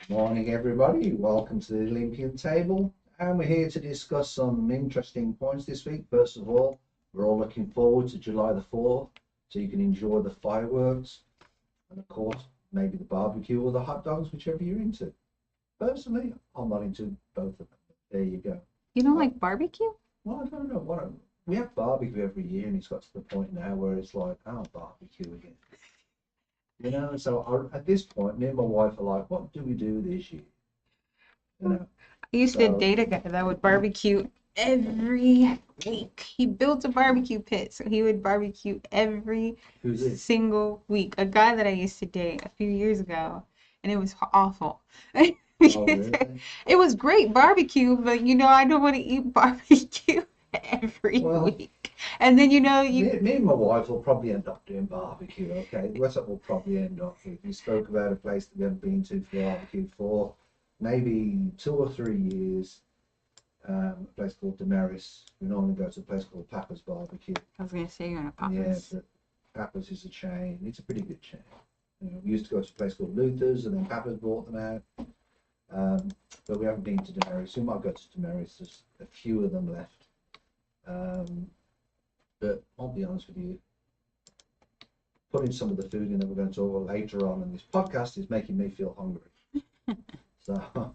Morning, everybody. Welcome to the Olympian Table. And we're here to discuss some interesting points this week. First of all, we're all looking forward to July the 4th, so you can enjoy the fireworks and, of course, maybe the barbecue or the hot dogs, whichever you're into. Personally, I'm not into both of them. There you go. You don't like barbecue? Well, I don't know. We have barbecue every year, and it's got to the point now where it's like, oh, barbecue again. So at this point, me and my wife are like, what do we do this year? You know, I used to so date a guy that would barbecue every week. He built a barbecue pit, so he would barbecue every who's this? single week. A guy that I used to date a few years ago, and it was awful. Oh, really? It was great barbecue, but I don't want to eat barbecue every Well, week. And then me and my wife will probably end up doing barbecue, okay? That's what we'll probably end up with. We spoke about a place that we haven't been to for barbecue for maybe 2 or 3 years. A place called Damaris. We normally go to a place called Papa's Barbecue. I was gonna say you're gonna pop Yeah, this. but Papa's is a chain. It's a pretty good chain. We used to go to a place called Luther's, and then Papa's bought them out. But we haven't been to Damaris. We might go to Damaris. There's a few of them left. But I'll be honest with you, putting some of the food in that we're going to talk about later on in this podcast is making me feel hungry. So,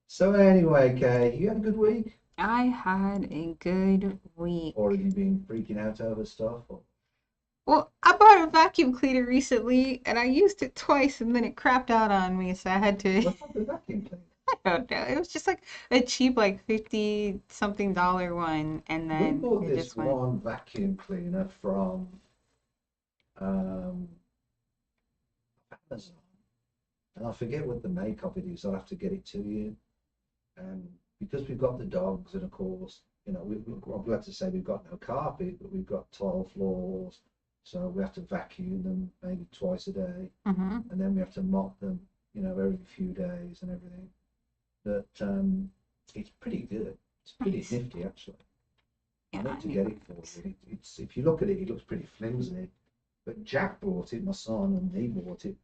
so anyway, Kay, you had a good week? I had a good week. Or have you been freaking out over stuff? Or... Well, I bought a vacuum cleaner recently and I used it twice and then it crapped out on me, so I had to, What's up with vacuum cleaner? I don't know. It was just like a cheap, like 50 something dollar one, and We then bought it this just went. one vacuum cleaner from um, Amazon, and I forget what the make of it is. I'll have to get it to you. And because we've got the dogs, and of course, I'm glad to say we've got no carpet, but we've got tile floors, so we have to vacuum them maybe twice a day, Hmm. and then we have to mop them, every few days and everything. But it's pretty good. It's pretty Nice. nifty, actually. I Yeah, need I to need get one it of for those. you. It's if you look at it, it looks pretty flimsy. But Jack bought it, my son, and he bought it.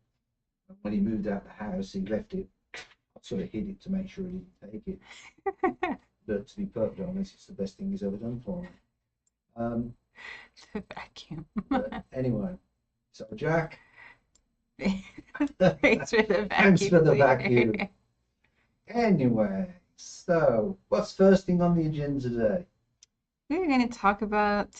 And when he moved out the house, he left it. I sort of hid it to make sure he didn't take it. But to be perfectly honest, it's the best thing he's ever done for me. Um, The vacuum. but anyway, so Jack, Thanks for the thanks for vacuum the cleaner. vacuum. Anyway, so what's first thing on the agenda today? We're going to talk about,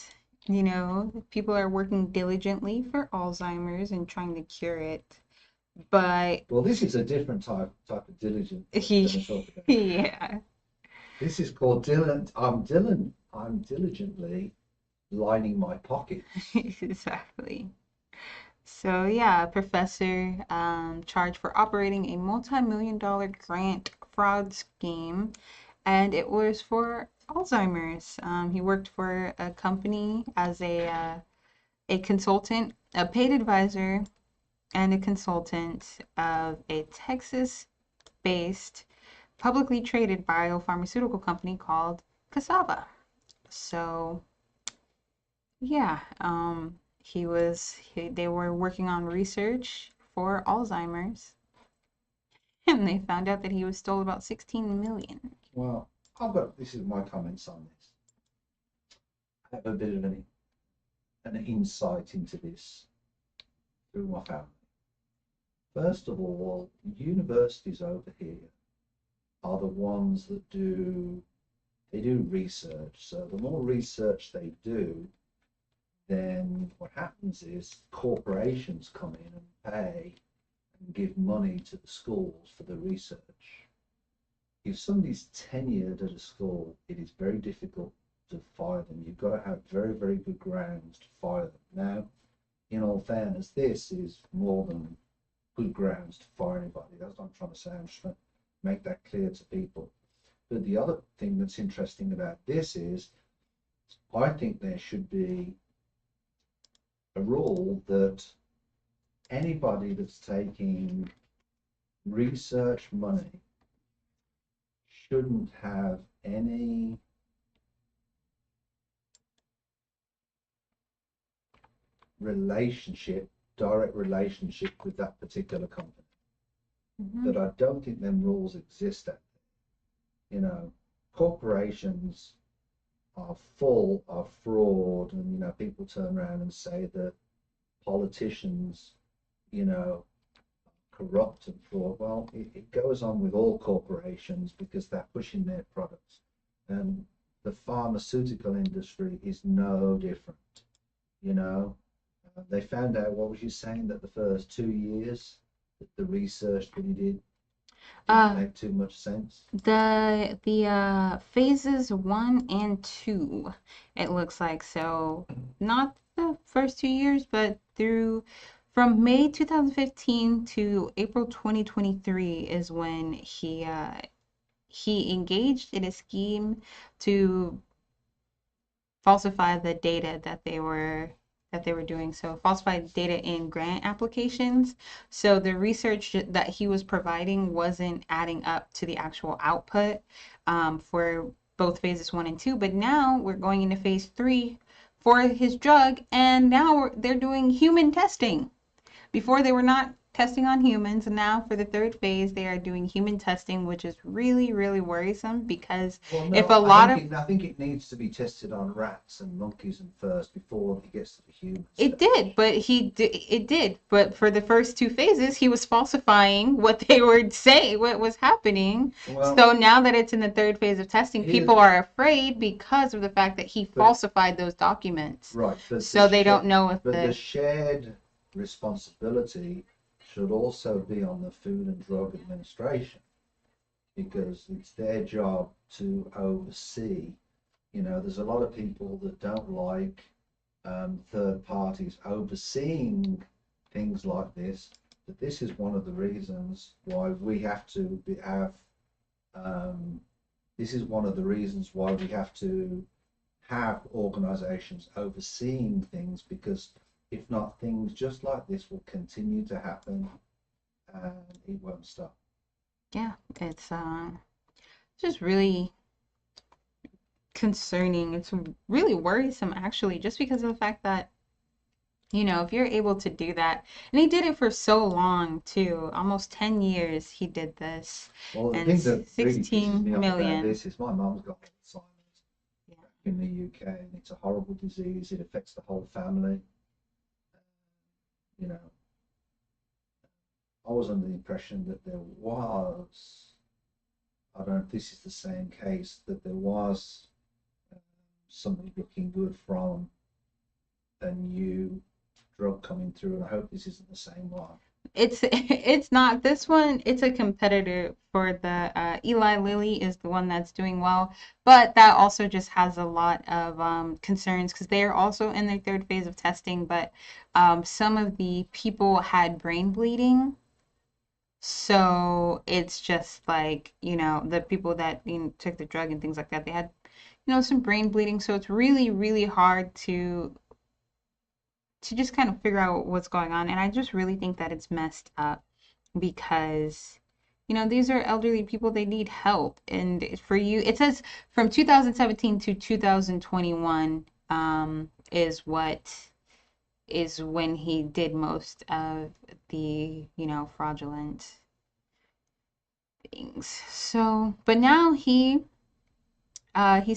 people are working diligently for Alzheimer's and trying to cure it, but Well, this is a different type of diligence that we're going to talk about. yeah. This is called Dylan. I'm diligently lining my pockets. Exactly. So yeah, a professor charged for operating a multi-million-dollar grant fraud scheme, and it was for Alzheimer's. He worked for a company as a consultant, a paid advisor, and a consultant of a Texas-based publicly traded biopharmaceutical company called Cassava. So yeah, they were working on research for Alzheimer's, and they found out that he was stole about 16 million. Well, this is my comments on this. I have a bit of an insight into this through my family. First of all, universities over here are the ones that do research. So the more research they do, then what happens is corporations come in and pay and give money to the schools for the research. If somebody's tenured at a school, it is very difficult to fire them. You've got to have very, very good grounds to fire them. Now, in all fairness, this is more than good grounds to fire anybody. That's what I'm trying to say. I'm just trying to make that clear to people. But the other thing that's interesting about this is I think there should be a rule that anybody that's taking research money shouldn't have any relationship direct relationship with that particular company. Mhm. But I don't think them rules exist out there. You know, corporations are full of fraud, and you know, people turn around and say that politicians, you know, corrupt and fraud. Well, it goes on with all corporations because they're pushing their products. And the pharmaceutical industry is no different. You know, they found out, what was you saying, that the first 2 years that the research that he did didn't Uh, make too much sense. the phases 1 and 2, it looks like. So not the first 2 years, but through from May 2015 to April 2023 is when he engaged in a scheme to falsify the data that they were doing. So falsified data in grant applications. So the research that he was providing wasn't adding up to the actual output for both phases 1 and 2. But now we're going into phase 3 for his drug, and now they're doing human testing. Before they were not testing on humans, and now for the third phase they are doing human testing, which is really, really worrisome because Well, if no, a lot of I think it needs to be tested on rats and monkeys and first before it gets to the humans. it did, but it did, but for the first 2 phases he was falsifying what they were saying, what was happening. Well, So now that it's in the third phase of testing, here's- people are afraid because of the fact that he falsified those documents. right, but So they don't know if the shared responsibility should also be on the Food and Drug Administration, because it's their job to oversee. You know, there's a lot of people that don't like third parties overseeing things like this, but this is one of the reasons why we have to this is one of the reasons why we have to have organizations overseeing things, because if not, things just like this will continue to happen and it won't stop. Yeah, it's just really concerning. It's really worrisome, actually, just because of the fact that, if you're able to do that, and he did it for so long too, almost 10 years he did this, Well, the and thing that really pisses 16 me off about million. this is my mum's got Alzheimer's Yeah. in the UK, and it's a horrible disease. It affects the whole family. You know, I was under the impression that there was, I don't know if this is the same case, that there was somebody looking good from a new drug coming through, and I hope this isn't the same one. It's not this one. It's a competitor for the Eli Lilly is the one that's doing well, but that also just has a lot of concerns because they are also in their third phase of testing. But some of the people had brain bleeding, so it's just like the people that took the drug and things like that, they had some brain bleeding. So it's really, really hard to just kind of figure out what's going on. And I just really think that it's messed up because, these are elderly people, they need help. And for you, it says from 2017 to 2021 is when he did most of the, fraudulent things. So, but now he's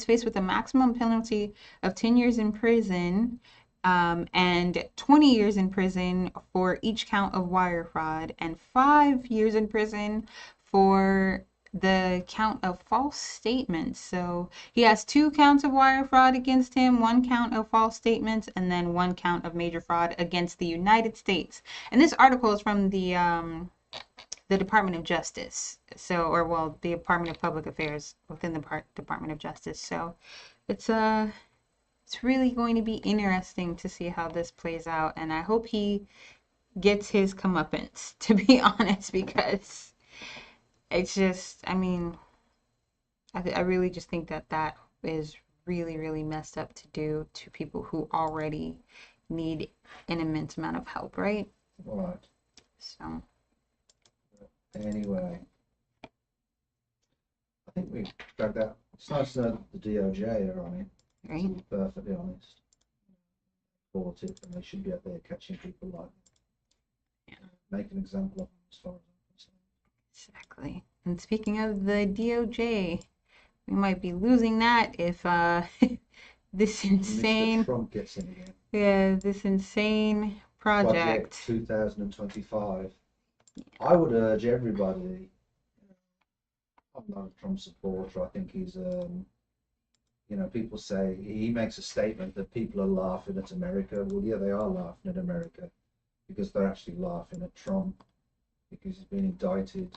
faced with a maximum penalty of 10 years in prison, and 20 years in prison for each count of wire fraud, and 5 years in prison for the count of false statements. So he has 2 counts of wire fraud against him, 1 count of false statements, and then 1 count of major fraud against the United States. And this article is from the Department of Justice. The Department of Public Affairs within the Department of Justice. So it's really going to be interesting to see how this plays out, and I hope he gets his comeuppance, to be honest, because it's just, I really just think that is really, really messed up to do to people who already need an immense amount of help, right? Right. So. Anyway, I think we've dragged out. It's nice to know that the DOJ are on it. Right. To be perfectly honest, bought it, and they should be out there catching people like make an example of him as far as I'm concerned. Exactly. And speaking of the DOJ, we might be losing that if this Mr. insane, Trump gets in again. yeah, this insane Project project. 2025. I would urge everybody. I'm not a Trump supporter. I think he's, people say he makes a statement that people are laughing at America. Well, yeah, they are laughing at America because they're actually laughing at Trump because he's been indicted,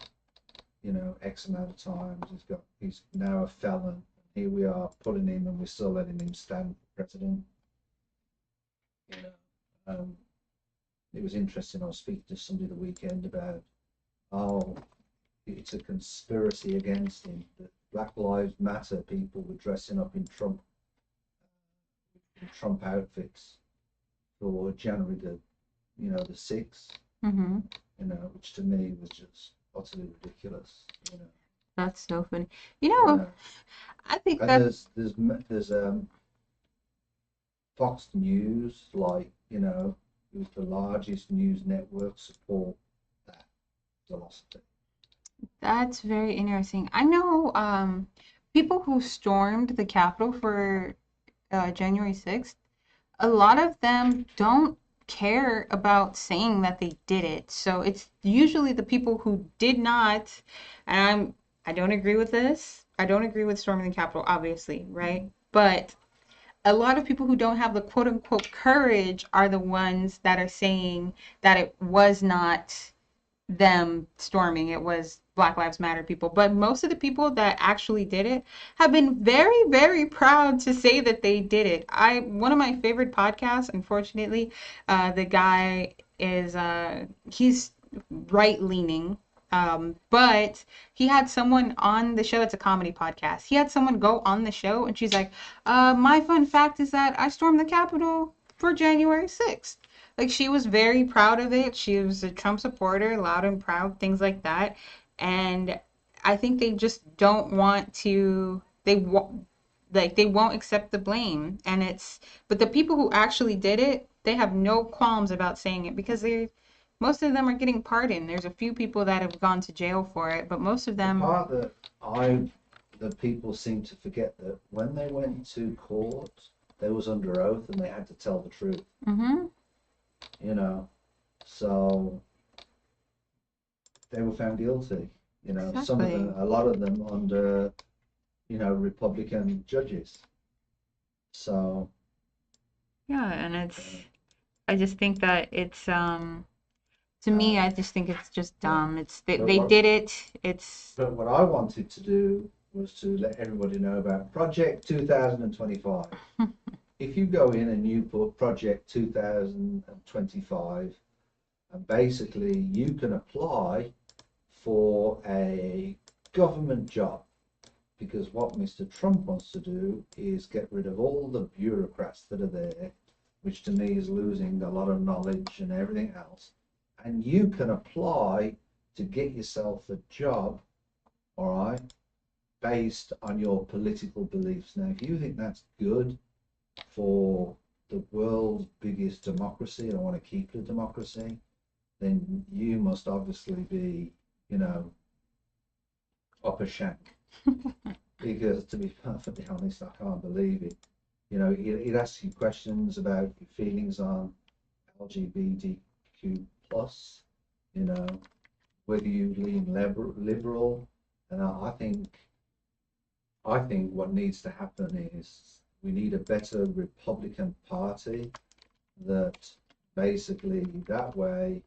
X amount of times. He's now a felon. Here we are pulling him and we're still letting him stand for president. It was interesting. I was speaking to somebody the weekend about, it's a conspiracy against him. That Black Lives Matter people were dressing up in Trump outfits for January the 6th. Mm-hmm. Which to me was just utterly ridiculous. That's so funny. I think and that there's Fox News, who's the largest news network, support that philosophy. that's very interesting. I know people who stormed the Capitol for January 6th, a lot of them don't care about saying that they did it. So it's usually the people who did not, and I don't agree with this. I don't agree with storming the Capitol, obviously, right? But a lot of people who don't have the quote unquote courage are the ones that are saying that it was not them storming, it was Black Lives Matter people. But most of the people that actually did it have been very, very proud to say that they did it. One of my favorite podcasts, unfortunately, the guy is he's right leaning. But he had someone on the show. It's a comedy podcast. He had someone go on the show and she's like, my fun fact is that I stormed the Capitol for January 6th. Like, she was very proud of it. She was a Trump supporter, loud and proud, things like that. And I think they just don't want to, they won't accept the blame. But the people who actually did it, they have no qualms about saying it because most of them are getting pardoned. There's a few people that have gone to jail for it, but most of them. The part that people seem to forget that when they went to court, they was under oath and they had to tell the truth. Mm-hmm. So they were found guilty. Exactly. Some of them, a lot of them under, Republican judges. So. Yeah, and I just think that it's to me, I just think it's just dumb. It's they did it. But what I wanted to do was to let everybody know about Project 2025. If you go in and you put Project 2025, and basically you can apply for a government job, because what Mr. Trump wants to do is get rid of all the bureaucrats that are there, which to me is losing a lot of knowledge and everything else. And you can apply to get yourself a job, all right, based on your political beliefs. Now, if you think that's good for the world's biggest democracy, and I want to keep the democracy, then you must obviously be, upper shank. Because to be perfectly honest, I can't believe it. It asks you questions about your feelings on LGBTQ plus, whether you lean liberal, and I think what needs to happen is we need a better Republican Party that basically that way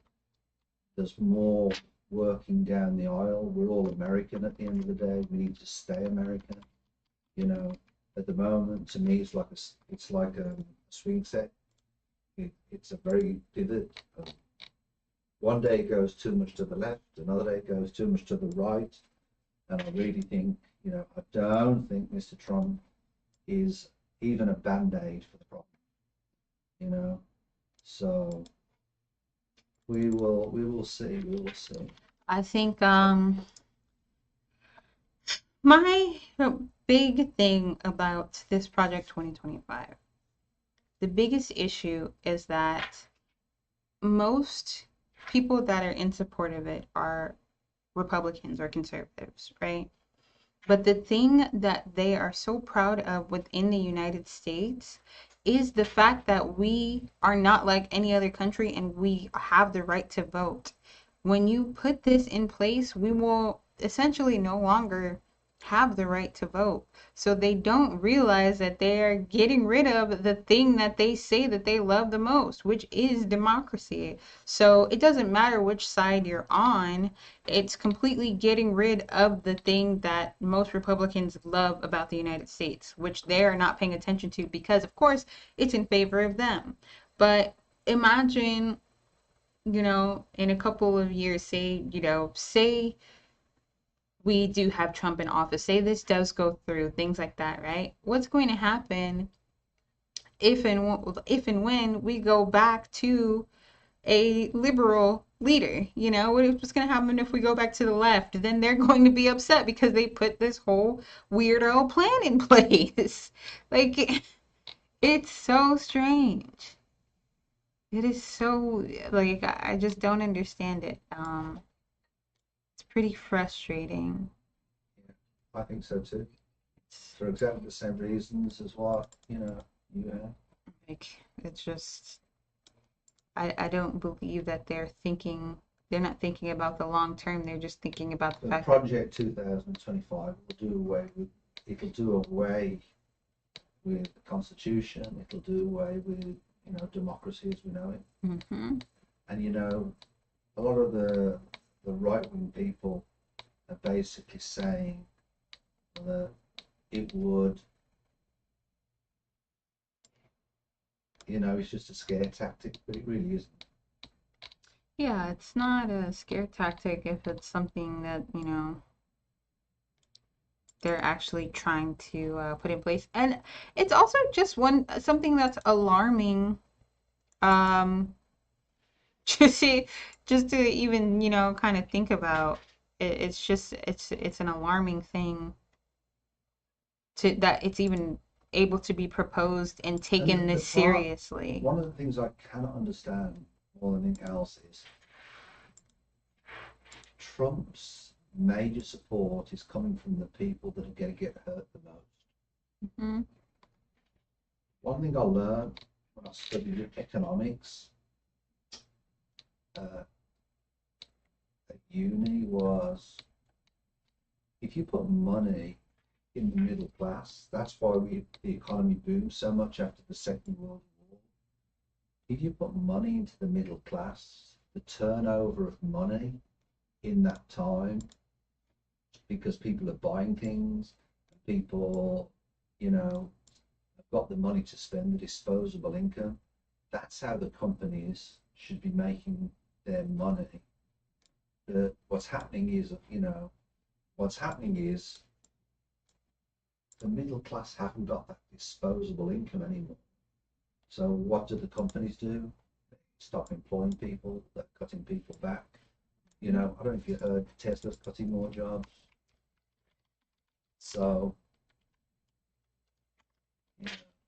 there's more working down the aisle. We're all American at the end of the day. We need to stay American. At the moment, to me, it's like a swing set. It's a very pivot. One day it goes too much to the left, another day it goes too much to the right. And I really think, I don't think Mr. Trump is even a band-aid for the problem. So we will see. I think my big thing about this Project 2025, the biggest issue is that most people that are in support of it are Republicans or conservatives, right? But the thing that they are so proud of within the United States is the fact that we are not like any other country and we have the right to vote. When you put this in place, we will essentially no longer have the right to vote. So they don't realize that they're getting rid of the thing that they say that they love the most, which is democracy. So it doesn't matter which side you're on, it's completely getting rid of the thing that most Republicans love about the United States, which they're not paying attention to because, of course, it's in favor of them. But imagine, in a couple of years, say we do have Trump in office, say this does go through, things like that, right? What's going to happen if and when we go back to a liberal leader? What's going to happen if we go back to the left? Then they're going to be upset because they put this whole weirdo plan in place. Like, it's so strange. It is so, like, I just don't understand it. It's pretty frustrating. I think so too. For exactly the same reasons as what, you have. Like, it's just, I don't believe that they're not thinking about the long term. They're just thinking about the fact that Project 2025 it'll do away with the Constitution. It'll do away with, democracy as we know it. mm-hmm. And, a lot of the right-wing people are basically saying that it would, it's just a scare tactic, but it really isn't. Yeah, it's not a scare tactic if it's something that, they're actually trying to put in place. And it's also just something that's alarming, um, just to even, kind of think about. It's an alarming thing that it's even able to be proposed and taken this seriously. One of the things I cannot understand more than anything else is Trump's major support is coming from the people that are going to get hurt the most. Mm-hmm. One thing I learned when I studied economics at uni was if you put money in the middle class, that's why the economy boomed so much after the Second World War. If you put money into the middle class, the turnover of money in that time, because people are buying things, people, have got the money to spend, the disposable income, that's how the companies should be making their money. What's happening is the middle class haven't got that disposable income anymore. So what do the companies do? They stop employing people, they're cutting people back. I don't know if you heard Tesla's cutting more jobs. So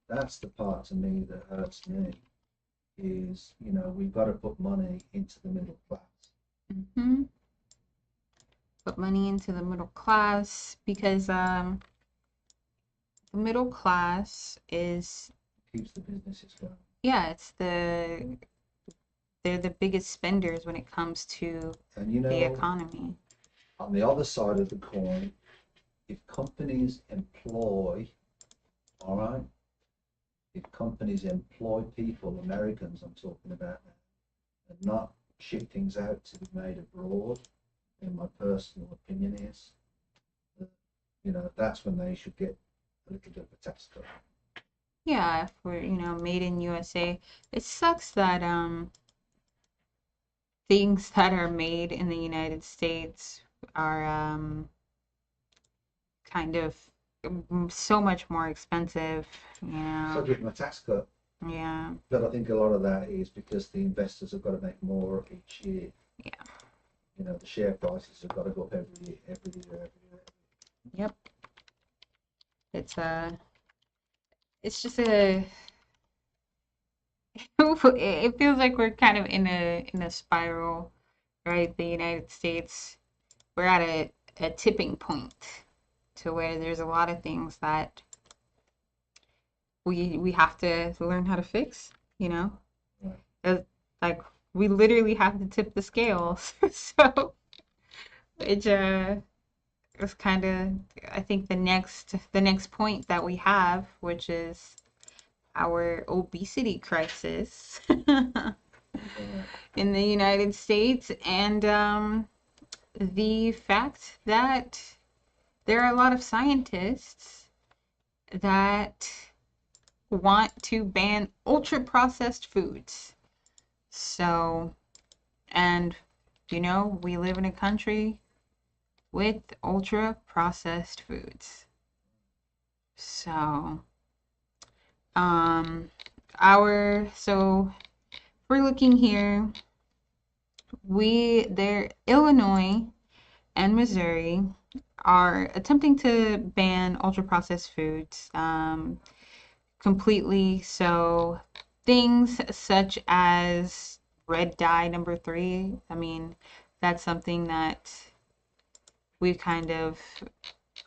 that's the part to me that hurts me is, we've got to put money into the middle class. Mm-hmm. Put money into the middle class because the middle class keeps the businesses going. Yeah, they're the biggest spenders when it comes to the economy. On the other side of the coin, if companies employ people, Americans I'm talking about now, and not ship things out to be made abroad, in my personal opinion is that, that's when they should get a little bit of a tax cut. Yeah, if we're, made in USA. It sucks that things that are made in the United States are kind of so much more expensive, So give them a tax cut. Yeah. But I think a lot of that is because the investors have got to make more each year. Yeah. The share prices have got to go up every year. Yep. It's just it feels like we're kind of in a spiral, right? The United States, we're at a tipping point to where there's a lot of things that we have to learn how to fix, you know? Right. Like we literally have to tip the scales. So it it's kind of, I think the next point that we have, which is our obesity crisis in the United States, and the fact that there are a lot of scientists that want to ban ultra processed foods. So, and you know, we live in a country with ultra processed foods. So, so we're looking here, Illinois and Missouri are attempting to ban ultra processed foods completely. So things such as red dye number 3, I mean, that's something that we've kind of,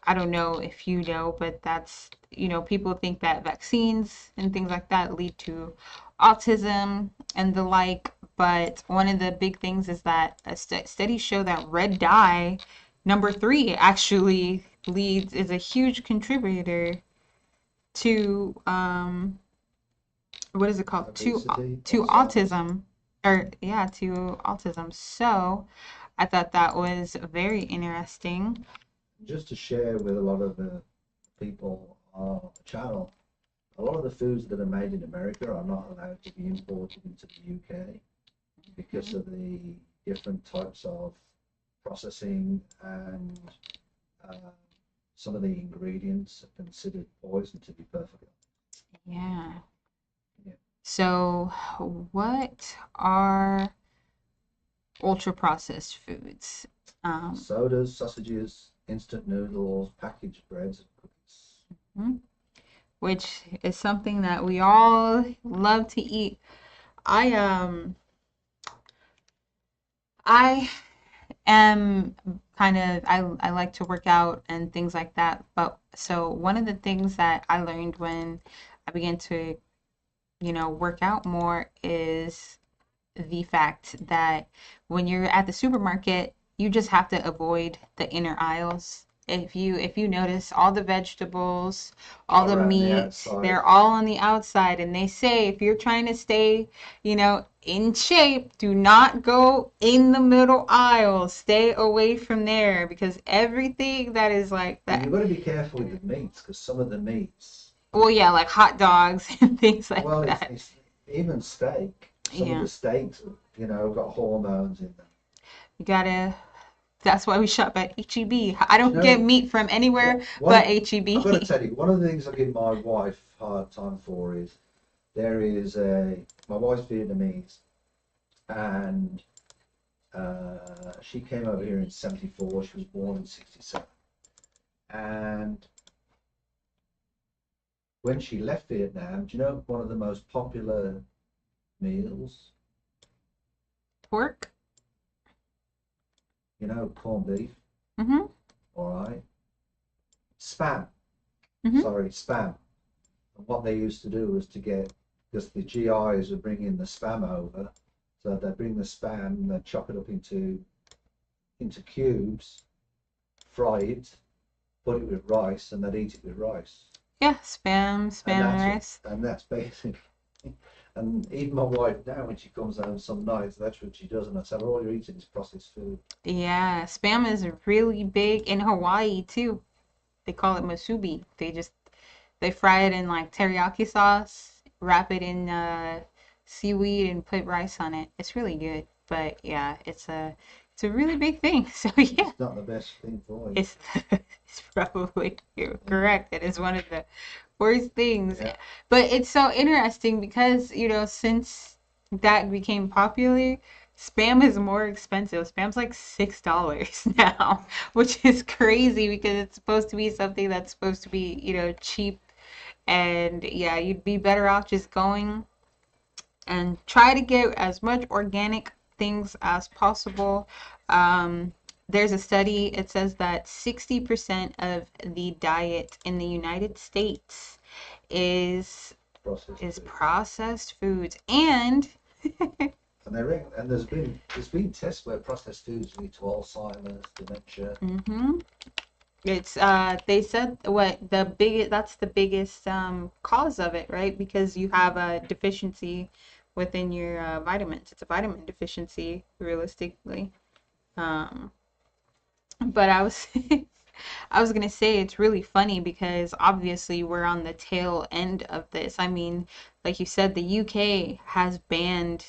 I don't know if you know, but that's, you know, people think that vaccines and things like that lead to autism and the like. But one of the big things is that studies show that red dye number 3 actually is a huge contributor to what is it called? Obesity, To Alzheimer's. autism, or yeah, to autism. So I thought that was very interesting. Just to share with a lot of the people on the channel, a lot of the foods that are made in America are not allowed to be imported into the UK because of the different types of processing, and uh, some of the ingredients are considered poison, to be perfectly Yeah. Yeah. So what are ultra processed foods? Sodas, sausages, instant noodles, packaged breads, and cookies. Which is something that we all love to eat. I I am I like to work out and things like that. But so one of the things that I learned when I began to, you know, work out more is the fact that when you're at the supermarket, you just have to avoid the inner aisles. If you notice, all the vegetables, all the Around the meats, outside. they're all on the outside. And they say if you're trying to stay, you know, in shape, do not go in the middle aisle. Stay away from there, because everything that is like But you've that. got to be careful with the meats, because some of the meats, Well, yeah, like hot dogs and things like well, that. it's even steak. Some of Yeah, the steaks, you know, got hormones in them. you gotta. That's why we shop at HEB. I Do you don't get know meat from anywhere what? but I've got to HEB. tell you, one of the things I give my wife a hard time for is my wife's Vietnamese, and she came over here in '74. She was born in '67, and when she left Vietnam, do you know one of the most popular meals? Pork? You know, corned beef. Mm-hmm. All right, spam. Mm-hmm. Sorry, spam. And what they used to do was to get, because the GIs would bring in the spam over, so they bring the spam, they chop it up into cubes, fry it, put it with rice, and they'd eat it with rice. Yeah, spam And and that's it. rice. And that's basically. And even my wife now, when she comes home some nights, that's what she does. And I tell her, all you're eating is processed food. Yeah, spam is really big in Hawaii too. They call it musubi. They fry it in like teriyaki sauce, wrap it in seaweed, and put rice on it. It's really good. But yeah, it's a really big thing. So yeah, It's not the best thing for you. it's probably, you're correct. It is one of the worst things. Yeah. But it's so interesting because, you know, since that became popular, spam is more expensive. Spam's like $6 now, which is crazy because it's supposed to be something that's supposed to be, you know, cheap. And yeah, you'd be better off just going and try to get as much organic things as possible. There's a study, it says that 60% of the diet in the United States is processed foods. And and there's been tests where processed foods lead to Alzheimer's, dementia. It's they said that's the biggest cause of it, right? Because you have a deficiency within your vitamins. It's a vitamin deficiency, realistically. But I was I was gonna say it's really funny because obviously we're on the tail end of this. I mean, like you said, the UK has banned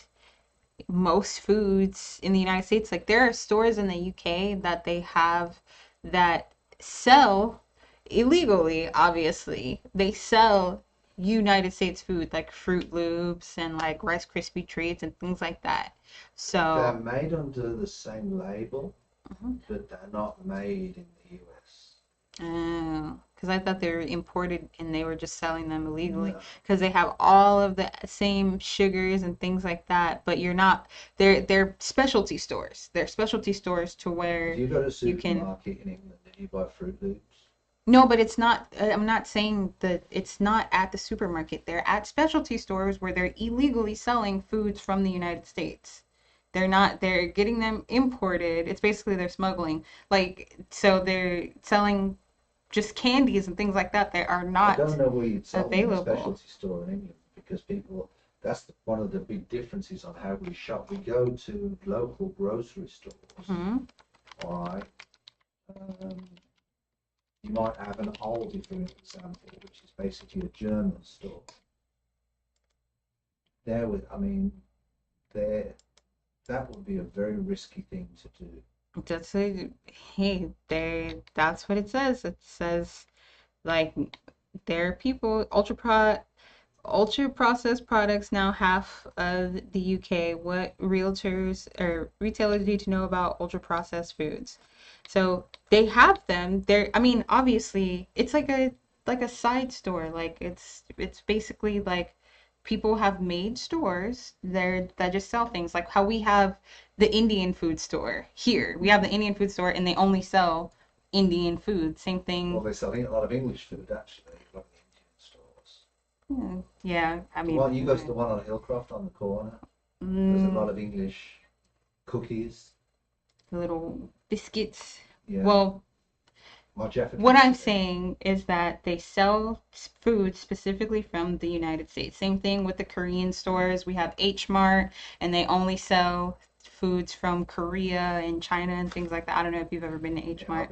most foods in the United States. Like there are stores in the UK that they have that sell illegally, obviously. They sell United States food like Fruit Loops and like Rice Krispie treats and things like that. They're So made under the same label, but they're not made in the US. because I thought they were imported and they were just selling them illegally No. because they have all of the same sugars and things like that. But you're not. They're specialty stores. They're specialty stores to where If you go to a you can. supermarket in England and you buy Fruit Loops, No, but it's not. I'm not saying that it's not at the supermarket. They're at specialty stores where they're illegally selling foods from the United States. They're not. They're getting them imported. It's basically they're smuggling. Like so, they're selling just candies and things like that. They are I not don't know where you'd sell them in a available. specialty store in England because one of the big differences on how we shop. We go to local grocery stores, all right. You might have an Aldi, for example, which is basically a German store. That would be a very risky thing to do. That's that's what it says. It says like there are people ultra processed products now half of the UK. What realtors or retailers need to know about ultra processed foods. So they have them. I mean, obviously, it's like a side store. Like it's basically like people have made stores there that just sell things. Like how we have the Indian food store here. We have the Indian food store, and they only sell Indian food. Same thing. Well, they're selling a lot of English food actually. A lot of the Indian stores. Yeah, I mean, You go to the one on Hillcroft on the corner. There's a lot of English cookies. little biscuits. Yeah. Well, what I'm saying is that they sell food specifically from the United States. Same thing with the Korean stores. We have H Mart, and they only sell foods from Korea and China and things like that. I don't know if you've ever been to H Mart,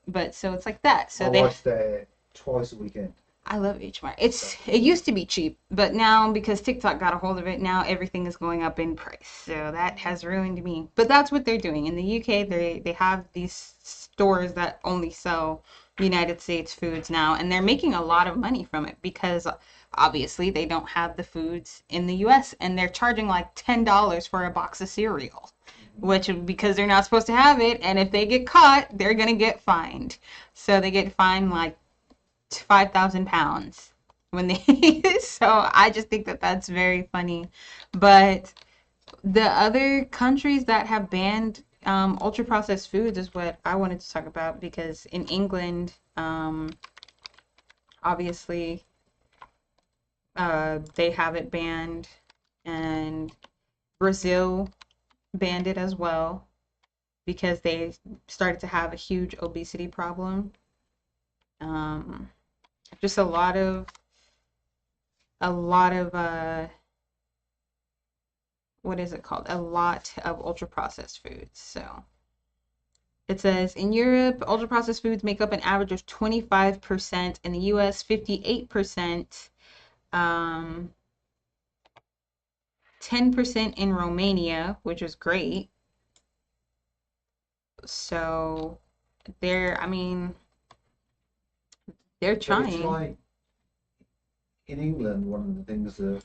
but so it's like that. So my wife's there twice a weekend. I love H Mart. It used to be cheap, but now because TikTok got a hold of it, now everything is going up in price. So that has ruined me. But that's what they're doing. In the UK, they have these stores that only sell United States foods now, and they're making a lot of money from it because obviously they don't have the foods in the US, and they're charging like $10 for a box of cereal, which because they're not supposed to have it, and if they get caught, they're gonna get fined. So they get fined like 5,000 pounds when they so I just think that that's very funny. But the other countries that have banned ultra processed foods is what I wanted to talk about, because in England obviously they have it banned, and Brazil banned it as well because they started to have a huge obesity problem. Just a lot of what is it called? A lot of ultra processed foods. So it says in Europe, ultra processed foods make up an average of 25%. In the US, 58%. 10% in Romania, which is great. So they're trying. It's like in England, one of the things that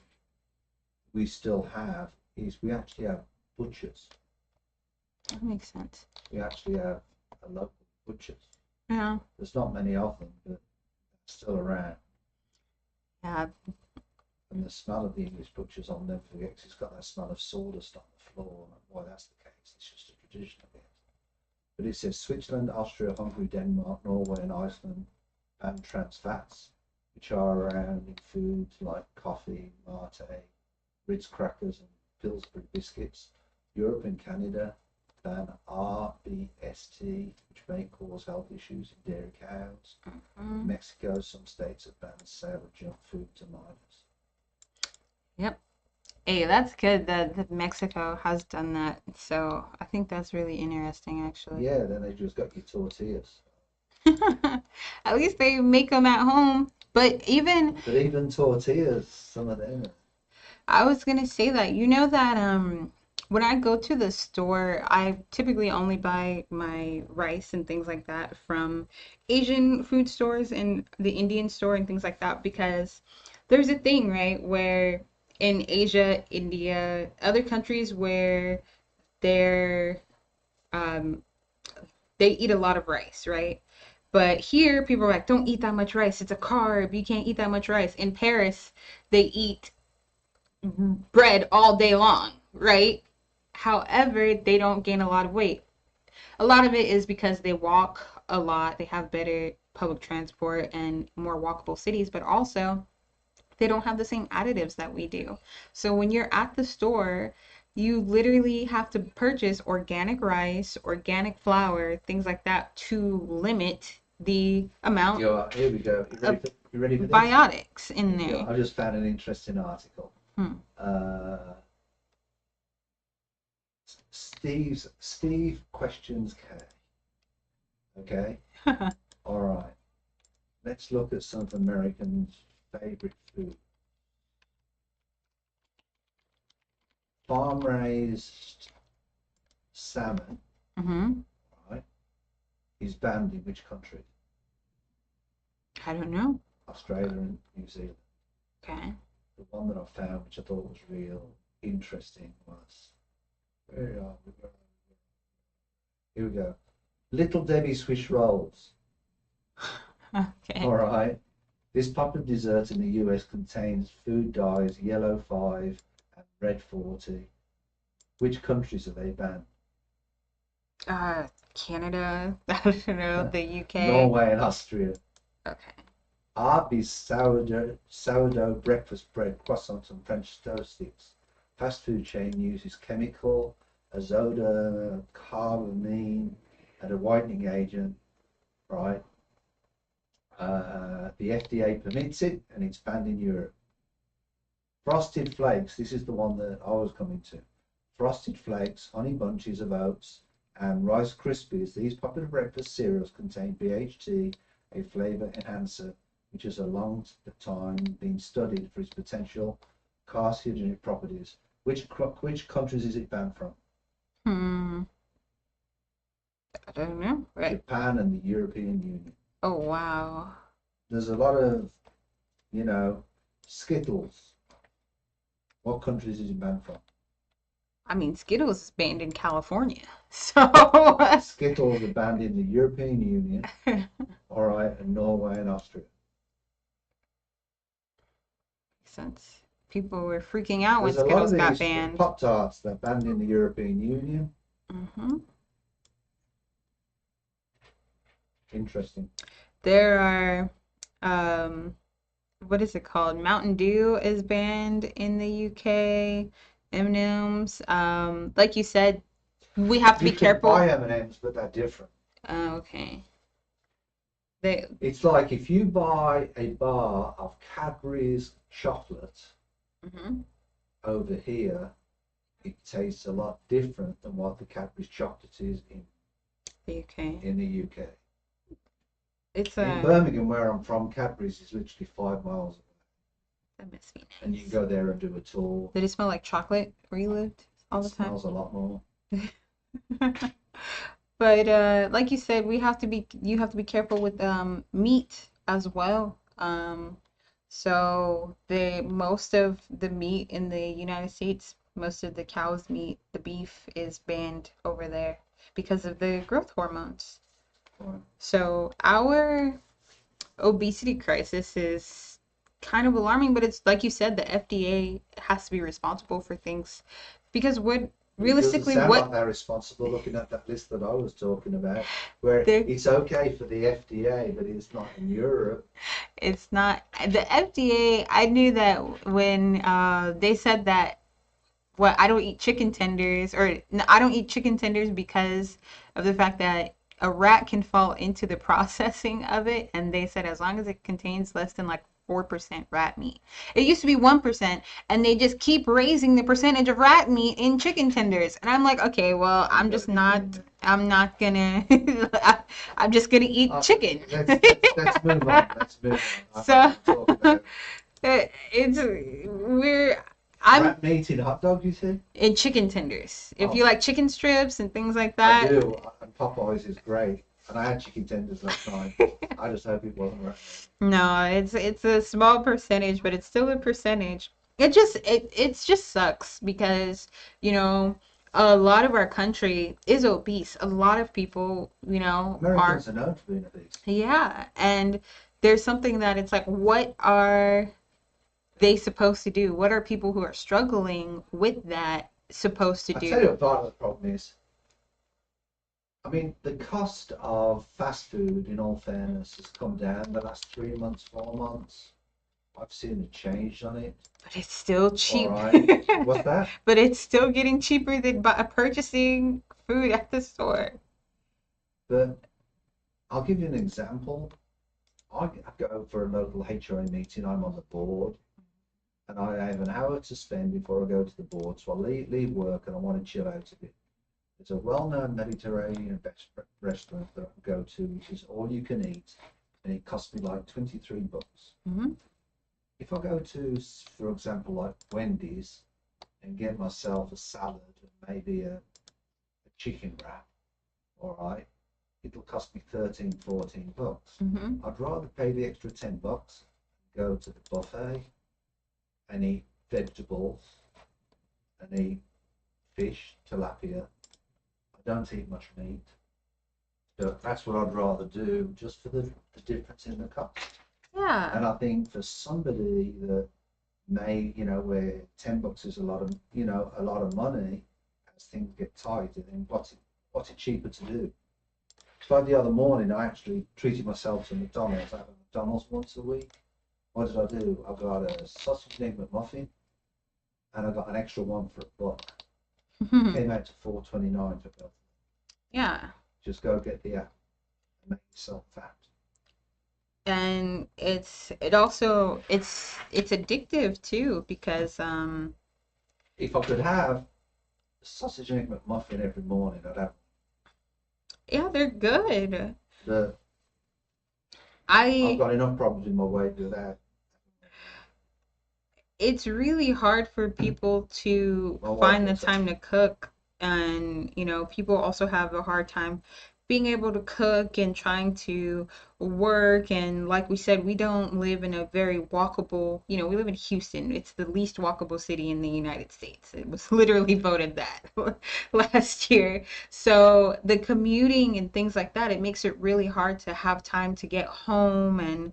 we still have is we actually have butchers. That makes sense. We actually have a local butchers. Yeah. There's not many of them, but still around. Yeah. And the smell of the English butchers, I'll never forget, 'cause it's got that smell of sawdust on the floor. And why that's the case, it's just a tradition of it. But it says Switzerland, Austria, Hungary, Denmark, Norway, and Iceland ban trans fats, which are around in foods like coffee, mate, Ritz crackers, and Pillsbury biscuits. Europe and Canada ban RBST, which may cause health issues in dairy cows. Mm-hmm. Mexico, some states have banned the sale of junk food to minors. Yep. Hey, that's good that Mexico has done that. So I think that's really interesting, actually. Yeah, then they just got your tortillas. At least they make them at home. But even tortillas, some of them. I was gonna say that that when I go to the store, I typically only buy my rice and things like that from Asian food stores and the Indian store and things like that because there's a thing, right, where in Asia, India, other countries where they're um, they eat a lot of rice, right? But here, people are like, don't eat that much rice. It's a carb. You can't eat that much rice. In Paris, they eat bread all day long, right? However, they don't gain a lot of weight. A lot of it is because they walk a lot. They have better public transport and more walkable cities, but also they don't have the same additives that we do. So when you're at the store, you literally have to purchase organic rice, organic flour, things like that to limit the amount Here we go. You ready for this? biotics in there. I just found an interesting article. Steve questions K. Okay. All right. Let's look at some of Americans' favorite food. Farm-raised salmon, right, is banned in which country? I don't know. Australia and New Zealand. Okay. The one that I found, which I thought was real interesting, was here we go. Little Debbie Swiss rolls. Okay. All right. This popular dessert in the US contains food dyes yellow 5 and red 40. Which countries are they banned? Canada. I don't know. The UK. Norway and Austria. Okay. Arby's sourdough breakfast bread, croissants, and French toast sticks. Fast food chain uses chemical azotocarbamine and a whitening agent, right? The FDA permits it, and it's banned in Europe. Frosted Flakes, this is the one that I was coming to. Frosted Flakes, honey bunches of oats, and Rice Krispies. These popular breakfast cereals contain BHT, a flavor enhancer, which has a long time been studied for its potential carcinogenic properties. Which countries is it banned from? I don't know. Right. Japan and the European Union. Oh, wow. There's a lot of, Skittles. What countries is it banned from? I mean, Skittles is banned in California. So Skittles are banned in the European Union, all right, and Norway and Austria. Makes sense. People were freaking out when There's Skittles got banned. Pop-Tarts, they're banned in the European Union. Interesting. There are, what is it called? Mountain Dew is banned in the UK. M&Ms. Like you said, we have to be careful. You can buy M&Ms, but they're different. Okay. It's like if you buy a bar of Cadbury's chocolate over here, it tastes a lot different than what the Cadbury's chocolate is in the UK. In the UK. It's in Birmingham, where I'm from, Cadbury's is literally 5 miles away. That must be nice. And you can go there and do a tour. Did it smell like chocolate where you lived all the time? It smells a lot more. But like you said, you have to be careful with meat as well. So most of the meat in the United States, most of the cow's meat, the beef is banned over there because of the growth hormones. So our obesity crisis is kind of alarming, but it's like you said, the FDA has to be responsible for things because what It doesn't realistically sound what like they're responsible looking at that list that I was talking about, where they're it's okay for the FDA, but it's not in Europe. it's not the FDA. I knew that when they said that I don't eat chicken tenders, or no, I don't eat chicken tenders because of the fact that a rat can fall into the processing of it, and they said as long as it contains less than like 4% rat meat. It used to be 1%, and they just keep raising the percentage of rat meat in chicken tenders. And I'm like, okay, well, You gotta be kidding me. I'm not gonna, I'm just gonna eat chicken. Let's move on. Let's move on. I So want to talk about it's we're I'm rat meat in hot dog, you said? in chicken tenders. If you Oh, like chicken strips and things like I that. do. And Popeyes is great. And I had chicken tenders last night. I just hope it wasn't rat No, it's a small percentage, but it's still a percentage. It just sucks because, you know, a lot of our country is obese. A lot of people, meat. are Americans are known for being obese. yeah, and there's something that it's like, what are they supposed to do? What are people who are struggling with that supposed to I tell you do? what part of the problem is. I mean, the cost of fast food, in all fairness, has come down the last 3 months, 4 months. I've seen a change on it. But it's still All cheap. right. What's that? But it's still getting cheaper than purchasing food at the store. But I'll give you an example. I go for a local HOA meeting. I'm on the board, and I have an hour to spend before I go to the board. So I leave work and I want to chill out a bit. There's a well-known Mediterranean restaurant that I go to, which is all you can eat, and it costs me like $23. Hmm. If I go to, for example, like Wendy's and get myself a salad and maybe a chicken wrap, all right, it'll cost me 13, $14. Hmm. I'd rather pay the extra $10, go to the buffet and eat vegetables and eat fish, tilapia. I don't eat much meat. So that's what I'd rather do, just for the difference in the cost. Yeah. And I think for somebody that may, where $10 is a lot of money, as things get tight, then what's it cheaper to do? So the other morning, I actually treated myself to McDonald's. I have a McDonald's once a week. What did I do? I got a sausage and egg McMuffin, and I got an extra one for $1. Came out to $4.29 for both. Yeah. Just go get the app and make yourself fat. And it's addictive too because If I could have a sausage and egg McMuffin every morning, I'd have. yeah, they're good. I've I got enough problems in my weight with that. It's really hard for people to My wife find the does that. time to cook, and people also have a hard time being able to cook and trying to work. And like we said, we don't live in a very walkable, we live in Houston. It's the least walkable city in the United States. It was literally voted that last year. So the commuting and things like that, it makes it really hard to have time to get home and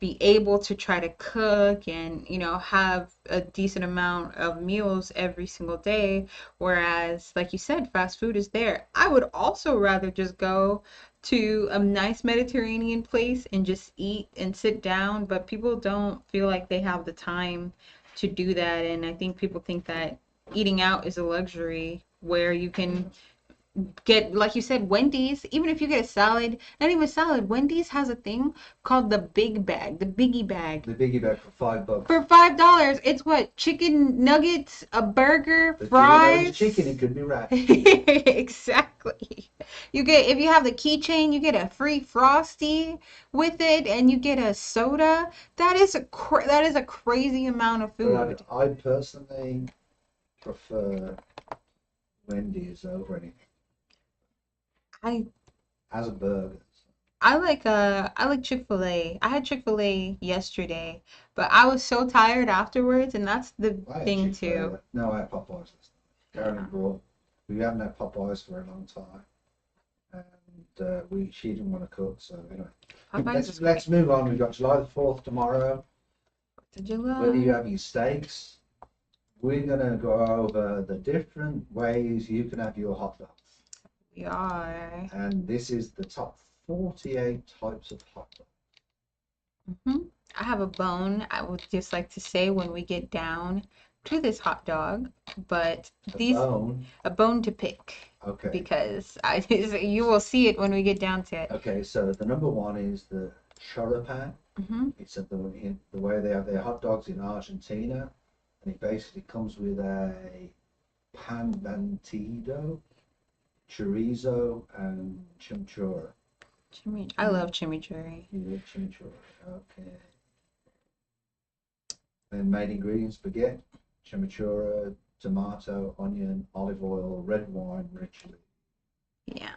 be able to try to cook and have a decent amount of meals every single day. Whereas, like you said, fast food is there. I would also rather just go to a nice Mediterranean place and just eat and sit down, but people don't feel like they have the time to do that. And I think people think that eating out is a luxury where you can get, like you said, Wendy's. Even if you get a salad, not even a salad, Wendy's has a thing called the big bag, the biggie bag. The biggie bag for $5. For $5, it's what? Chicken nuggets, a burger, But fries. it's chicken, it could be rat. Exactly. If you have the keychain, you get a free Frosty with it, and you get a soda. That is a crazy amount of food. But I personally prefer Wendy's over anything I as a burger. I like Chick-fil-A. I had Chick-fil-A yesterday, but I was so tired afterwards, and that's the I had thing Chick-fil-A. too. No, I had Popeyes last night. Karen brought. We haven't had Popeyes for a long time, and she didn't want to cook. So anyway, Popeyes is let's move on. We've got July the 4th tomorrow. Did you whether you love? have your steaks, we're going to go over the different ways you can have your hot dogs. We are. And this is the top 48 types of hot dogs. hmm I have a bone. I would just like to say when we get down to this hot dog, but A these bone. a bone to pick Okay. because you will see it when we get down to it. Okay, so the number one is the choripan. hmm It's the way they have their hot dogs in Argentina. And it basically comes with a pan bandido, chorizo, and chimichurri. I love chimichurri. You love chimichurri. Okay. Then main ingredients: spaghetti, chimichurri, tomato, onion, olive oil, red wine, red chili. Yeah.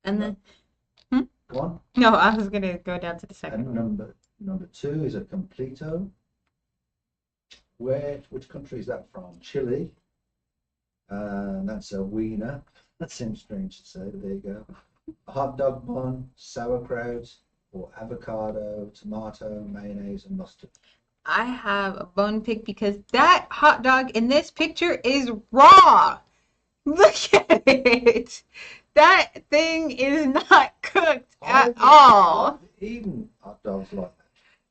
And then Go on. no, I was gonna go down to the second And one. number two is a completo. Which country is that from? Chile. That's a wiener. That seems strange to say, but there you go. A hot dog bun, sauerkraut, or avocado, tomato, mayonnaise, and mustard. I have a bone pick because that hot dog in this picture is raw. Look at it. That thing is not cooked at all. I've eaten hot dogs like that.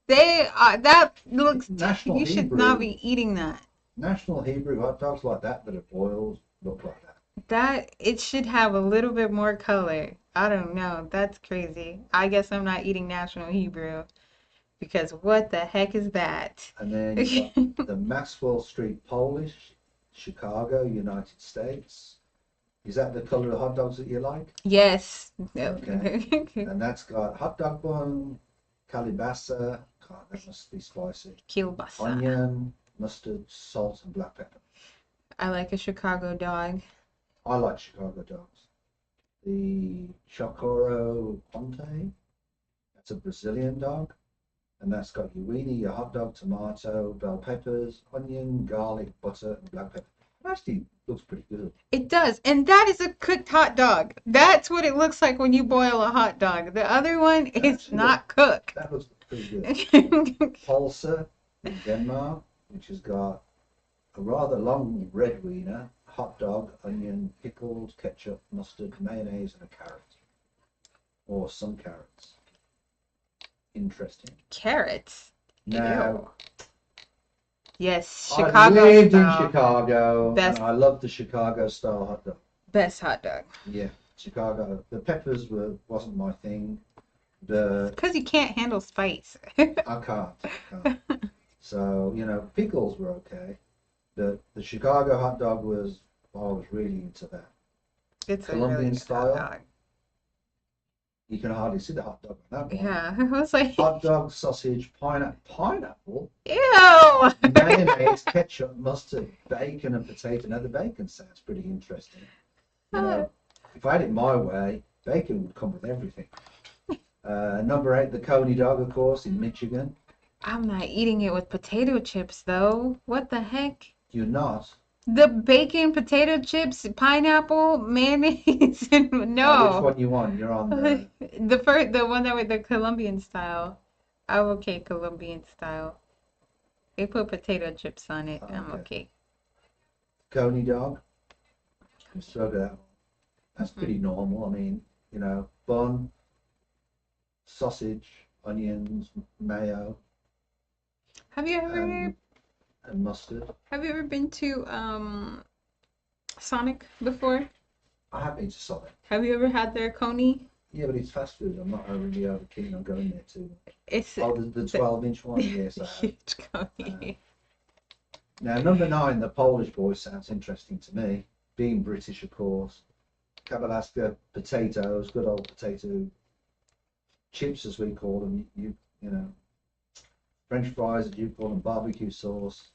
They are, that looks, National you should Hebrew. not be eating that. National Hebrew hot dogs like that are boiled look like that. That, it should have a little bit more color. I don't know. That's crazy. I guess I'm not eating National Hebrew because what the heck is that? And then you got the Maxwell Street Polish, Chicago, United States. Is that the color of hot dogs that you like? Yes. Okay. And that's got hot dog bun, kalibasa. God, that must be spicy. Kielbasa. Onion, mustard, salt, and black pepper. I like a Chicago dog. I like Chicago dogs. The Chocoro Ponte, that's a Brazilian dog. And that's got your weenie, your hot dog, tomato, bell peppers, onion, garlic, butter, and black pepper. It actually looks pretty good. It does. And that is a cooked hot dog. That's what it looks like when you boil a hot dog. The other one is Actually, not cooked. That looks pretty good. Pulsa in Denmark, which has got a rather long red wiener, hot dog, onion, pickles, ketchup, mustard, mayonnaise, and a carrot. Or some carrots. Interesting. Carrots. Now, Ew. Yes, I Chicago lived in style. Chicago, Best. and I love the Chicago style hot dog. Best hot dog. Yeah, Chicago. The peppers wasn't my thing. Because you can't handle spice. I can't. So pickles were okay. The Chicago hot dog I was really into that. It's a Colombian really good style? hot dog. You can hardly see the hot dog on that one. Yeah, I was like, Hot dog, sausage, pineapple, ew. mayonnaise, ketchup, mustard, bacon, and potato. Now the bacon sounds pretty interesting. If I had it my way, bacon would come with everything. Number 8, the Coney dog, of course, in Michigan. I'm not eating it with potato chips though. What the heck? You're not. The bacon, potato chips, pineapple, mayonnaise, and Which no. one you want? You're on The one that with the Colombian style. I'm okay, Colombian style. They put potato chips on it. I'm okay. Coney dog. Let's throw that one. That's pretty normal. I mean, bun, sausage, onions, mayo, Have you ever and mustard. been to Sonic before? I have been to Sonic. Have you ever had their coney? Yeah, but it's fast food. I'm not really over keen on going there too. It's The 12-inch one, yes. I have. huge coney. Now, number 9, the Polish boy sounds interesting to me. Being British, of course. Kabalaska potatoes, good old potato chips, as we call them. You know, French fries, as you call them, barbecue sauce,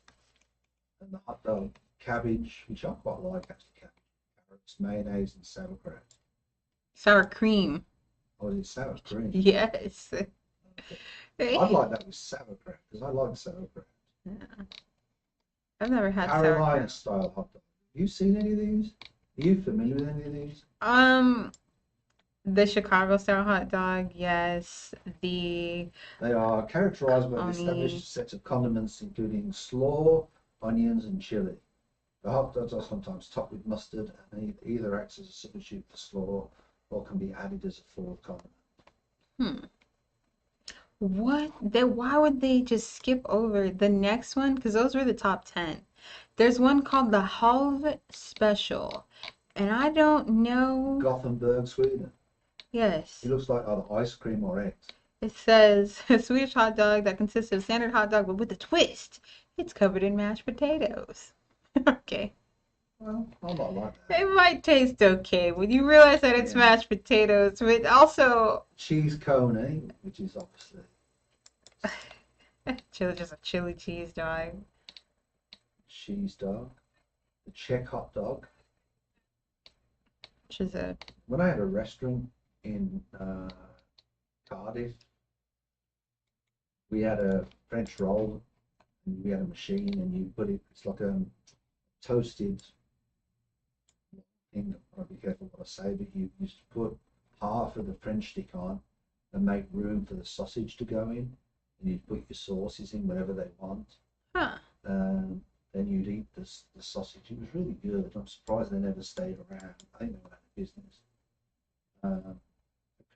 and the hot dog, cabbage, which I quite like actually. Carrots, mayonnaise, and sauerkraut. Sour cream. Oh, is it sour cream? Yes. Okay. I'd like that with sauerkraut because I like sauerkraut. Yeah. I've never had Carolina sauerkraut. style hot dog. Have you seen any of these? Are you familiar with any of these? The Chicago style hot dog, yes. The They are characterized by an pepperoni. established set of condiments, including slaw, onions, and chili. The hot dogs are sometimes topped with mustard, and either acts as a substitute for slaw or can be added as a fourth condiment. Hmm. Why would they just skip over the next one? Because those were the top 10. There's one called the Halv Special, and I don't know. Gothenburg, Sweden. Yes. It looks like either ice cream or eggs. It says a Swedish hot dog that consists of standard hot dog, but with a twist. It's covered in mashed potatoes. Okay. Well, I might like that. It might taste okay when you realize that it's Yeah. mashed potatoes, but also Cheese coney, which is obviously just a chili cheese dog. cheese dog. The Czech hot dog. Which is a When I had a restaurant in Cardiff, we had a French roll, and we had a machine, and you put it. It's like a toasted thing. I'll be careful what I say, but you used to put half of the French stick on and make room for the sausage to go in, and you'd put your sauces in whatever they want. huh. Then you'd eat the sausage. It was really good. I'm surprised they never stayed around. I think they went out of business. A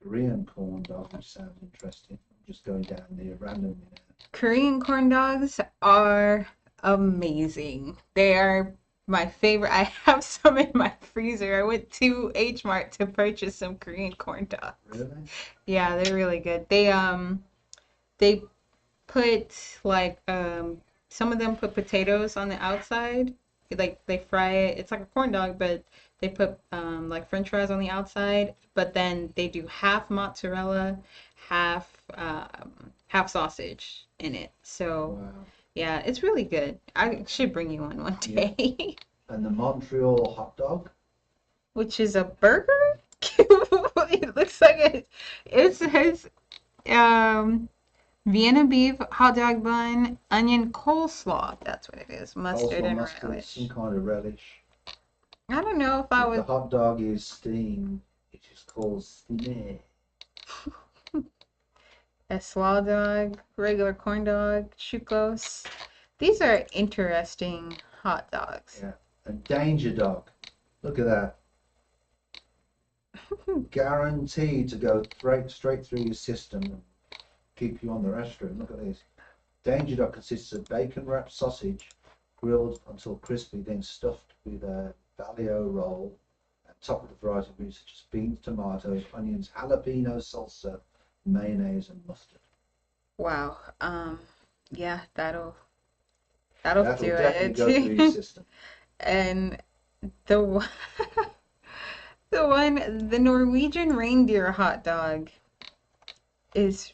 Korean corn dog, which sounds interesting. I'm just going down there randomly now. Korean corn dogs are amazing. They are my favorite. I have some in my freezer. I went to H Mart to purchase some Korean corn dogs. Really? Yeah, they're really good. They put like some of them put potatoes on the outside. Like they fry it. It's like a corn dog, but they put like French fries on the outside. But then they do half mozzarella, half sausage in it. So Wow. yeah, it's really good. I should bring you one day. And the Montreal hot dog. Which is a burger? It looks like it says Vienna beef, hot dog bun, onion coleslaw. That's what it is. Mustard Also and mustard, relish. some kind of relish. I don't know if I The would. hot dog is steamed. It is called steamed. A slaw dog, regular corn dog, chukos. These are interesting hot dogs. Yeah. And danger dog. Look at that. Guaranteed to go straight through your system and keep you on the restroom. Look at this. Danger dog consists of bacon wrapped sausage grilled until crispy, then stuffed with a valio roll and topped with a variety of meats such as beans, tomatoes, onions, jalapeno salsa, mayonnaise, and mustard. Wow. Yeah, that'll do That'll definitely go through your it. system. And the one, the Norwegian reindeer hot dog is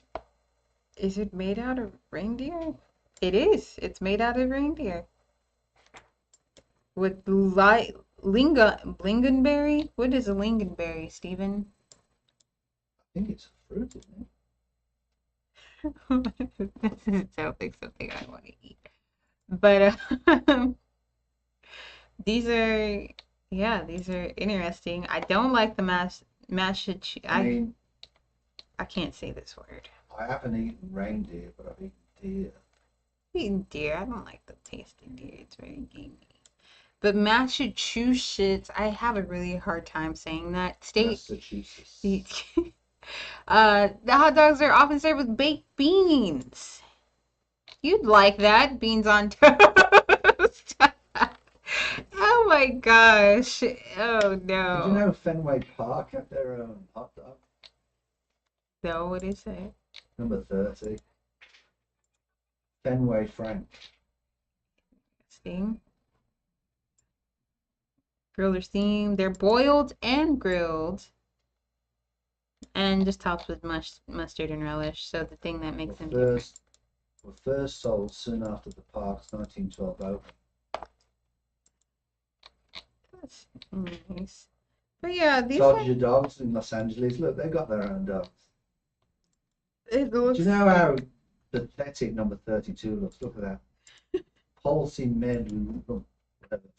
it made out of reindeer? It is. It's made out of reindeer. With lingonberry? What is a lingonberry, Stephen? I think it's a fruit, isn't This is totally something I want to eat. But these are interesting. I don't like the mashed. I mean, I can't say this word. I haven't eaten reindeer, but I've eaten deer. Eating deer. I don't like the taste of deer. It's very gamey. But Massachusetts, I have a really hard time saying that state. Massachusetts. The hot dogs are often served with baked beans. You'd like that, beans on toast. Oh my gosh. Oh no. Did you know Fenway Park have their own hot dog? No, what is it? Number 30. Fenway Frank. Steam. Grilled or steamed. They're boiled and grilled. And just topped with mustard and relish. So the thing that makes them different. Were first sold soon after the park's 1912 opening. That's nice. But yeah, these Dodger dogs in Los Angeles. Look, they got their own dogs. it Do looks you know how pathetic number 32 looks? Look at that. Palsy Med from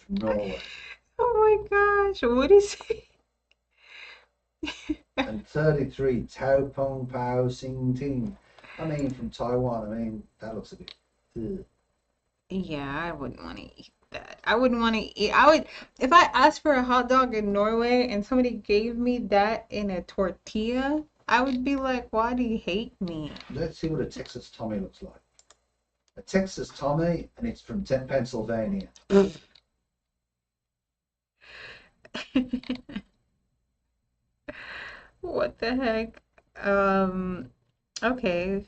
Norway. Oh my gosh, what is it? and 33 Tao Pong Pao Sing Ting. I mean, from Taiwan. I mean, that looks a bit. Ugh. Yeah, I wouldn't want to eat that. I wouldn't want to eat. I would, if I asked for a hot dog in Norway and somebody gave me that in a tortilla, I would be like, why do you hate me? Let's see what a Texas Tommy looks like. A Texas Tommy, and it's from Pennsylvania. What the heck? Okay,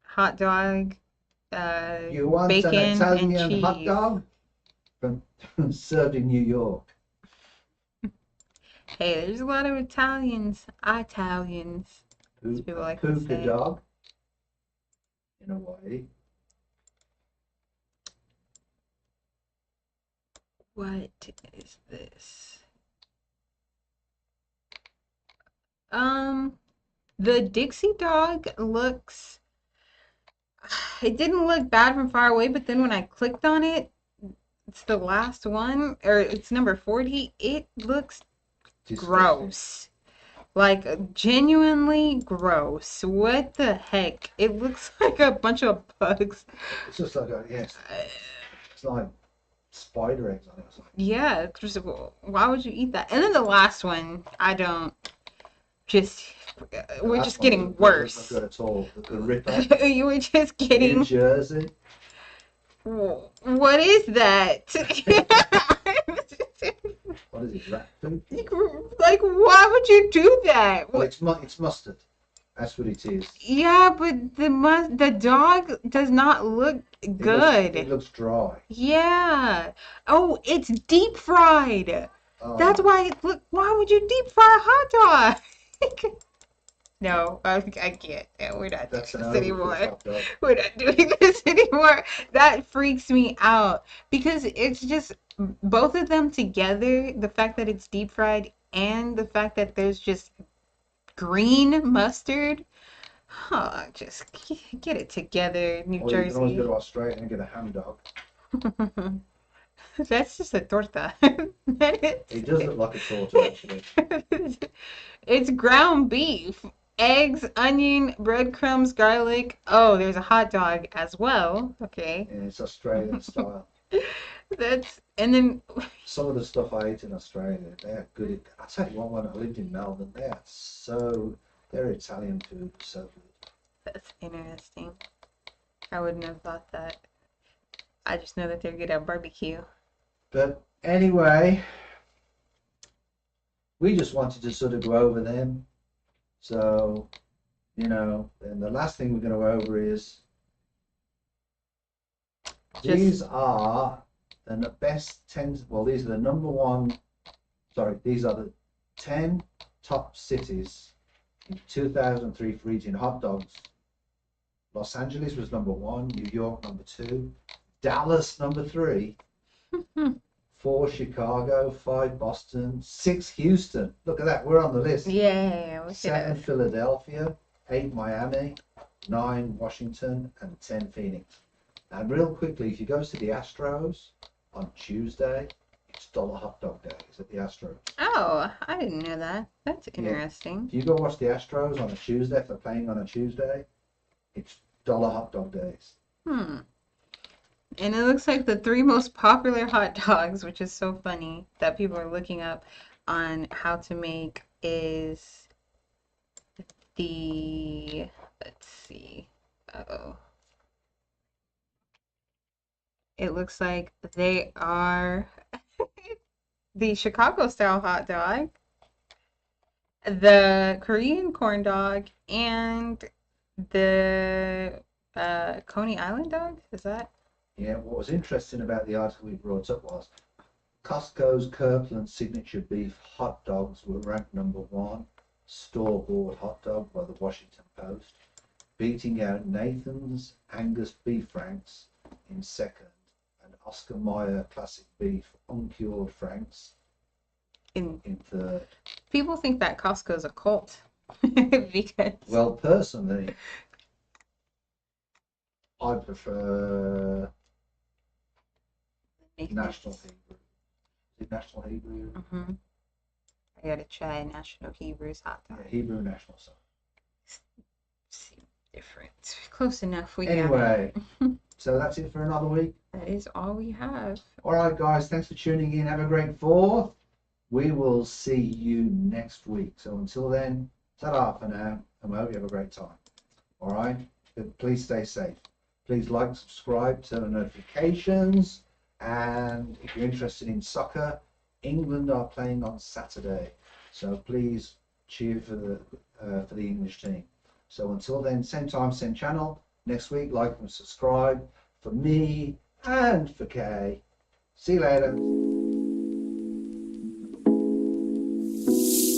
hot dog, You want an bacon and Italian hot cheese. dog? From served in New York. Hey, there's a lot of Italians, as people like to Puka say. dog, in a way. What is this? The Dixie dog looks, it didn't look bad from far away, but then when I clicked on it, it's the last one, or it's number 40, it looks Disgusting. gross. Like, genuinely gross. What the heck? It looks like a bunch of bugs. It's just like it's like spider eggs on it or something. Yeah, it's just, why would you eat that? And then the last one, we're just getting worse. Not good at all. The Ripper. You were just getting. New Jersey. What is that? What is it? Rat food? Like, why would you do that? Well, it's mustard. That's what it is. Yeah, but the dog does not look good. It looks dry. Yeah. Oh, it's deep fried. Oh. That's why why would you deep fry a hot dog? No, I can't. We're not doing this anymore. We're not doing this anymore. That freaks me out because it's just both of them together. The fact that it's deep fried and the fact that there's just green mustard. Oh, just get it together, New Jersey. You can always Jersey. go to Australia and get a ham dog. That's just a torta. It does look like a torta, actually. It's ground beef, eggs, onion, breadcrumbs, garlic. Oh, there's a hot dog as well. Okay. And it's Australian style. And then some of the stuff I ate in Australia, they're good. I tell you what, when I lived in Melbourne, their Italian food is so good. That's interesting. I wouldn't have thought that. I just know that they're good at barbecue. But anyway, we just wanted to sort of go over them. So, and the last thing we're going to go over is these are the best 10, well, these are the number one, sorry, these are the 10 top cities in 2003 for eating hot dogs. Los Angeles was number 1, New York number 2, Dallas number 3, 4 Chicago, 5 Boston, 6 Houston. Look at that, we're on the list. Yeah. 7 Philadelphia, 8 Miami, 9 Washington, and 10 Phoenix. And real quickly, if you go to the Astros on Tuesday, it's dollar hot dog days at the Astros. Oh, I didn't know that. That's interesting. If you go watch the Astros on a Tuesday, if they're playing on a Tuesday, it's dollar hot dog days. And it looks like the 3 most popular hot dogs, which is so funny that people are looking up on how to make, is let's see. Uh-oh. It looks like they are the Chicago style hot dog, the Korean corn dog, and the Coney Island dog. Is that? Yeah, what was interesting about the article we brought up was Costco's Kirkland signature beef hot dogs were ranked number 1 store-bought hot dog by the Washington Post, beating out Nathan's Angus Beef Franks in second and Oscar Mayer Classic Beef Uncured Franks in third. People think that Costco's a cult because. Well, personally, I prefer National Hebrew. Is it National Hebrew? Mm-hmm. I gotta try National Hebrews hot dog. Yeah, Hebrew national song. Seem different. Close enough. We Anyway, got it. so that's it for another week. That is all we have. All right, guys, thanks for tuning in. Have a great 4th. We will see you next week. So until then, ta-da for now, and we hope you have a great time. All right, but please stay safe. Please like, subscribe, turn on notifications, and if you're interested in soccer, England are playing on Saturday, so please cheer for the English team. So until then, same time, same channel. Next week, like and subscribe for me and for Kay. See you later.